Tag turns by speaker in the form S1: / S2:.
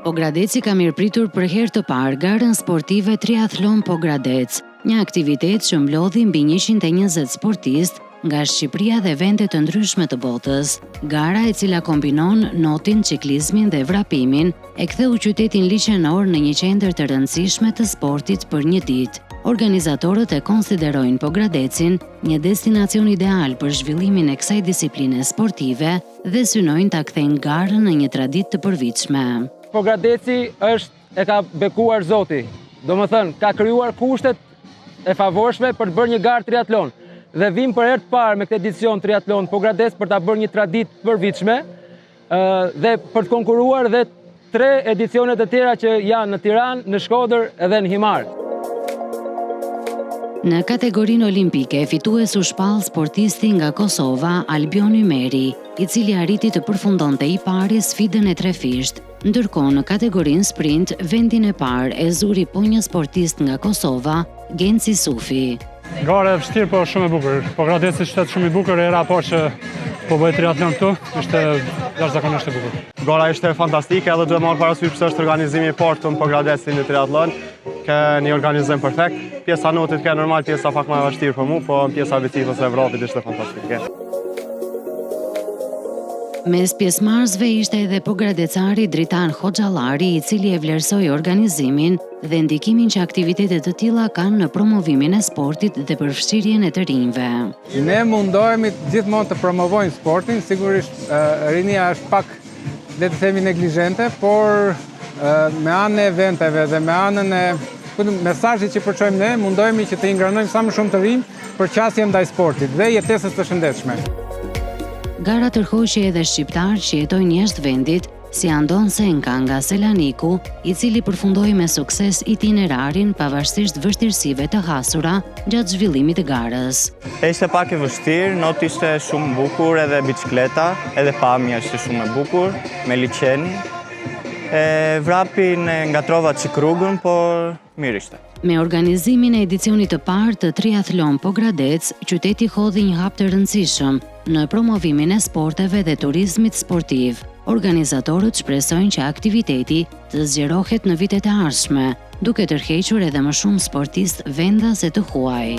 S1: Pogradeci ka mirëpritur për herë të parë garën sportive Triathlon Pogradec, një aktivitet që mblodhi mbi 120 sportistë nga Shqipëria dhe vende të ndryshme të botës. Gara, e cila kombinon notin, ciklizmin dhe vrapimin, e ktheu qytetin liçenor në një qendër të rëndësishme të sportit për një ditë. Organizatorët e konsiderojnë Pogradecin një destinacion ideal për zhvillimin e kësaj disipline sportive dhe synojnë ta kthejnë garën në një traditë të përvitshme.
S2: Pogradeci e ka bekuar Zoti, domethënë ka krijuar kushtet e favorshme për të bërë një garë triatlon. Dhe vim për herë të parë me këtë edicion triatlon Pogradec për ta bërë një traditë të përvitshme dhe për të konkuruar dhe 3 edicione të tjera që janë në Tiranë, në Shkodër edhe në Himar.
S1: Në kategorinë olimpike, fitues u shpall sportisti nga Kosova, Albion Ymeri, i cili arriti të përfundonte i pari sfidën e 3 fisht. Ndërkohë në kategorinë sprint, vendin e parë e zuri po një sportist nga Kosova, Genci Sufi.
S3: Gara e vështirë, po shumë e bukur. Pogradeci qytet shumë i bukur, era po që po bëj triatlon këtu, ishte jashtëzakonisht e bukur.
S4: Gara ishte fantastike, edhe duhet marrë parasysh pse është organizimi i parë këtu në Pogradeci në triatlon. Ka një organizim perfekt. Pjesa notit ka normal, pjesa pak më e vështirë për mua, po pjesa biciklës së vrapit ishte fantastike.
S1: Mes pjesëmarrësve ishte edhe pogradecari Dritan Hoxhallari, i cili e vlerësoi organizimin dhe ndikimin që aktivitetet të tilla kanë në promovimin e sportit dhe përfshirjen e të rinjve.
S5: Ne mundohemi gjithmonë të promovojmë sportin, sigurisht rinia është pak, le të themi, neglizhente, por me anën e eventeve dhe me anën e mesazhit që përçojmë ne, mundohemi që të ingranojmë sa më shumë të rinj për qasje ndaj sportit dhe jetesës të shëndetshme.
S1: Gara tërhoqi edhe shqiptarë që jetojnë jashtë vendit, si Andon Senka nga Selaniku, i cili përfundoi me sukses itinerarin pavarësisht vështirësive të hasura gjatë zhvillimit të garës.
S4: Ishte pak e vështirë, noti ishte shumë bukur, edhe bicikleta, edhe pamja ishte shumë e bukur, me liçen. Vrapin ngatrova çik rrugën, por mirë ishte.
S1: Me organizimin e edicionit të parë të Triathlon Pogradec, qyteti hodhi një hap të rëndësishëm në promovimin e sporteve dhe turizmit sportiv. Organizatorët shpresojnë që aktiviteti të zgjerohet në vitet e ardhshme, duke tërhequr edhe më shumë sportistë vendas e të huaj.